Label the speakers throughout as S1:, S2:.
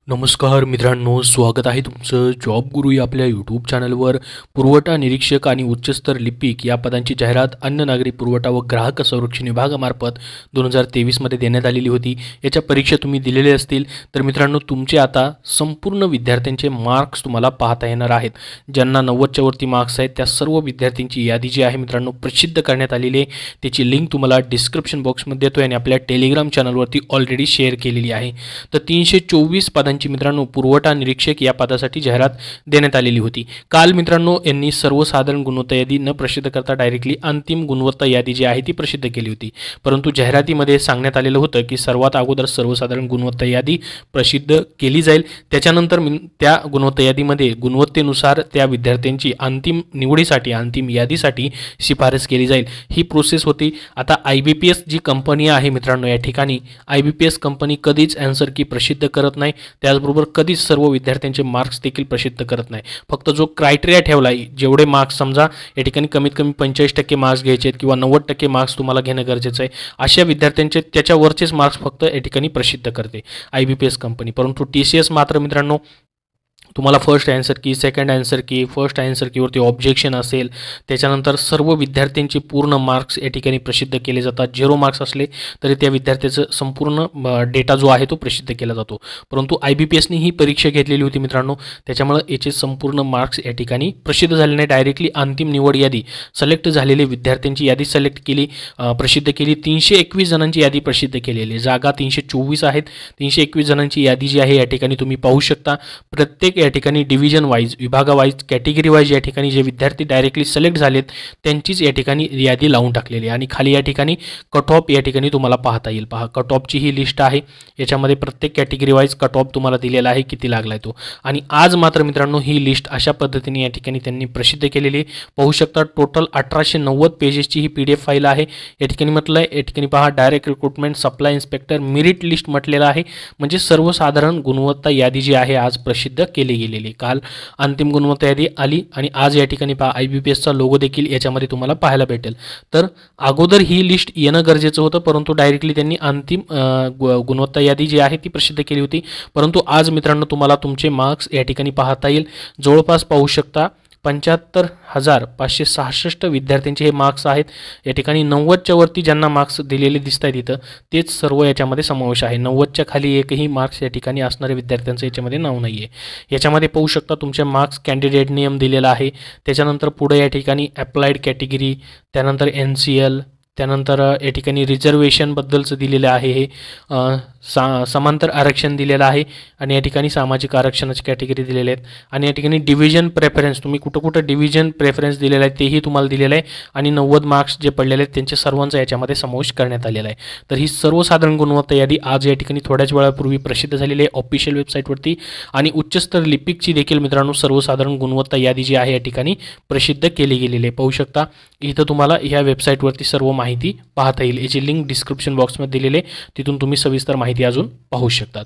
S1: नमस्कार मित्रांनो, स्वागत आहे तुमचं जॉब गुरु या आपल्या यूट्यूब चॅनलवर। पुरवठा निरीक्षक आणि उच्चस्तर लिपिक या पदांची जाहिरात अन्न नागरी पुरवठा व ग्राहक संरक्षण विभागामार्फत 2023 मध्ये देण्यात आलेली होती। याच्या परीक्षा तुम्ही दिलेले असतील तर मित्रांनो तुमचे आता संपूर्ण विद्यार्थ्यांचे मार्क्स तुम्हाला पाहता येणार आहेत। ज्यांना 90च्या वरती मार्क्स आहेत त्या सर्व विद्यार्थ्यांची यादी जी आहे मित्रांनो प्रसिद्ध करण्यात आलेली आहे। त्याची लिंक तुम्हाला डिस्क्रिप्शन बॉक्समध्ये देतोय आणि आपल्या टेलिग्राम चॅनलवरती ऑलरेडी शेअर केलेली आहे। तर 324 पदांची मित्रांनो पुरवठा निरीक्षक या पदासाठी जाहिरात देण्यात आलेली होती। काल मित्रांनो यांनी सर्वसाधारण गुणवत्ता यादी न प्रसिद्ध करता डायरेक्टली अंतिम गुणवत्ता यादी जी आहे ती प्रसिद्ध केली होती। परंतु जाहिरातीमध्ये सांगण्यात आलेलं होतं की सर्वात अगोदर सर्वसाधारण गुणवत्ता यादी प्रसिद्ध केली जाईल, त्याच्यानंतर त्या गुणवत्ता यादीमध्ये गुणवत्तेनुसार त्या विद्यार्थ्यांची अंतिम निवडीसाठी अंतिम यादीसाठी शिफारस केली जाईल, ही प्रोसेस होती। आता IBPS जी कंपनी आहे मित्रांनो या ठिकाणी IBPS कंपनी कधीच आन्सर की प्रसिद्ध करत नाही, त्याचबरोबर कधीच सर्व विद्यार्थ्यांचे मार्क्स देखील प्रसिद्ध करत नाही। फक्त जो क्रायटेरिया ठेवला आहे, जेवढे मार्क्स समजा या ठिकाणी कमीत कमी 45% मार्क्स घ्यायचे आहेत किंवा 90% मार्क्स तुम्हाला घेणं गरजेचं आहे, अशा विद्यार्थ्यांचे त्याच्यावरचेच मार्क्स फक्त या ठिकाणी प्रसिद्ध करते IBPS कंपनी। परंतु TCS मात्र मित्रांनो तुम्हाला फर्स्ट आन्सर की, सेकंड आन्सर की, फर्स्ट आन्सर कीवरती ऑब्जेक्शन असेल, त्याच्यानंतर सर्व विद्यार्थ्यांचे पूर्ण मार्क्स या ठिकाणी प्रसिद्ध केले जातात। 0 मार्क्स असले तरी त्या विद्यार्थ्याचं संपूर्ण डेटा जो आहे तो प्रसिद्ध केला जातो। परंतु IBPSने ही परीक्षा घेतलेली होती मित्रांनो, त्याच्यामुळे याचे संपूर्ण मार्क्स या ठिकाणी प्रसिद्ध झाले नाही। डायरेक्टली अंतिम निवड यादी सिलेक्ट झालेले विद्यार्थ्यांची यादी सिलेक्ट केली, प्रसिद्ध केली। 321 जणांची यादी प्रसिद्ध केलेली, जागा 324 आहेत। 321 जणांची यादी जी आहे या ठिकाणी तुम्ही पाहू शकता। प्रत्येक या ठिकाणी डिव्हिजन वाइज, विभागावाइज, कॅटेगरी वाइज या ठिकाणी जे विद्यार्थी डायरेक्टली सिलेक्ट झालेत त्यांचीच या ठिकाणी यादी लावून टाकलेली आणि खाली या ठिकाणी कट ऑफ या ठिकाणी तुम्हाला पाहता येईल। पहा, कट ऑफची ही लिस्ट आहे, याच्यामध्ये प्रत्येक कॅटेगरी वाइज कट ऑफ तुम्हाला दिलेला आहे, किती लागलाय तो। आणि आज मात्र मित्रांनो ही लिस्ट अशा पद्धतीने या ठिकाणी त्यांनी प्रसिद्ध केलेली पाहू शकता। टोटल 1890 पेजेसची ही PDF फाईल आहे। या ठिकाणी म्हटलं आहे, या ठिकाणी पहा direct recruitment supply inspector merit list म्हटलेलं आहे, म्हणजे सर्वसाधारण गुणवत्ता यादी जी आहे आज प्रसिद्ध केली गेलेली। काल अंतिम गुणवत्ता यादी आली आणि आज या ठिकाणी पहा IBPSचा लोगो देखील याच्यामध्ये तुम्हाला पाहायला भेटेल। तर अगोदर ही लिस्ट येणं गरजेचं होतं, परंतु डायरेक्टली त्यांनी अंतिम गुणवत्ता यादी जी आहे ती प्रसिद्ध केली होती। परंतु आज मित्रांनो तुम्हाला तुमचे मार्क्स या ठिकाणी पाहता येईल। जवळपास पाहू शकता 75,566 विद्यार्थ्यांचे हे मार्क्स आहेत। या ठिकाणी 90च्या वरती ज्यांना मार्क्स दिलेले दिसत आहेत इथं तेच सर्व याच्यामध्ये समावेश आहे। 90च्या खाली एकही मार्क्स या ठिकाणी असणाऱ्या विद्यार्थ्यांचं याच्यामध्ये नाव नाही आहे। याच्यामध्ये पाहू शकता तुमचे मार्क्स कॅन्डिडेट नेम दिलेला आहे, त्याच्यानंतर पुढे या ठिकाणी अप्लाइड कॅटेगरी, त्यानंतर NCL, त्यानंतर या ठिकाणी रिझर्वेशनबद्दलचं दिलेलं आहे, हे समांतर आरक्षण दिलेलं आहे आणि या ठिकाणी सामाजिक आरक्षणाची कॅटेगरी दिलेले आहेत आणि या ठिकाणी डिव्हिजन प्रेफरन्स तुम्ही कुठं कुठं डिव्हिजन प्रेफरन्स दिलेला आहे तेही तुम्हाला दिलेलं आहे आणि 90 मार्क्स जे पडलेले आहेत त्यांचे सर्वांचा याच्यामध्ये समावेश करण्यात आलेला आहे। तर ही सर्वसाधारण गुणवत्ता यादी आज या ठिकाणी थोड्याच वेळापूर्वी प्रसिद्ध झालेली आहे ऑफिशियल वेबसाईटवरती आणि उच्चस्तर लिपिकची देखील मित्रांनो सर्वसाधारण गुणवत्ता यादी जी आहे या ठिकाणी प्रसिद्ध केली गेलेली आहे। पाहू शकता इथं तुम्हाला ह्या वेबसाईटवरती सर्व माहिती पाहता येईल, याची लिंक डिस्क्रिप्शन बॉक्समध्ये दिलेली आहे, तिथून तुम्ही सविस्तर माहिती अजून पाहू शकतात।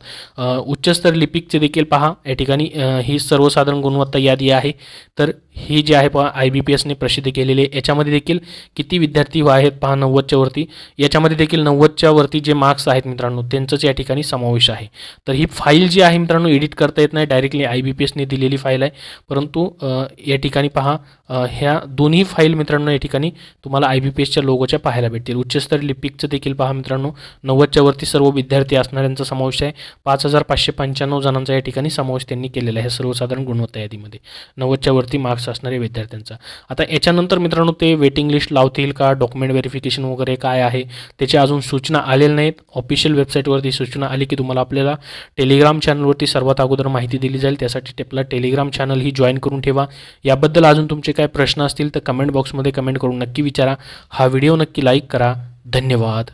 S1: उच्चस्तर लिपिकचे देखील पहा या ठिकाणी ही सर्वसाधारण गुणवत्ता यादी आहे। तर ही जी आहे पहा IBPSने प्रसिद्ध केलेली आहे, याच्यामध्ये देखील किती विद्यार्थी आहेत पहा 90च्या वरती, याच्यामध्ये देखील 90च्या वरती जे मार्क्स आहेत मित्रांनो त्यांचंच या ठिकाणी समावेश आहे। तर ही फाईल जी आहे मित्रांनो एडिट करता येत नाही, डायरेक्टली IBPSने दिलेली फाईल आहे। परंतु या ठिकाणी पहा ह्या दोन्ही फाईल मित्रांनो या ठिकाणी तुम्हाला IBPSच्या लोगोच्या पाहायला भेटतील। उच्चस्तर लिपिकचं देखील पहा मित्रांनो 90च्या वरती सर्व विद्यार्थी असणाऱ्यांचा समावेश आहे। 5595 जणांचा या ठिकाणी समावेश त्यांनी केलेला आहे सर्वसाधारण गुणवत्ता यादीमध्ये 90च्या वरती मार्क्स असणाऱ्या विद्यार्थ्यांचा। आता याच्यानंतर मित्रांनो ते वेटिंग लिस्ट लावतील का, डॉक्युमेंट व्हेरिफिकेशन वगैरे काय आहे त्याची अजून सूचना आलेल्या नाहीत। ऑफिशियल वेबसाईटवरती सूचना आली की तुम्हाला आपल्याला टेलिग्राम चॅनलवरती सर्वात अगोदर माहिती दिली जाईल, त्यासाठी आपला टेलिग्राम चॅनल ही जॉईन करून ठेवा। याबद्दल अजून तुमचे काय प्रश्न असतील तर कमेंट बॉक्समध्ये कमेंट करून नक्की विचारा। हा व्हिडिओ नक्की लाईक करा। धन्यवाद।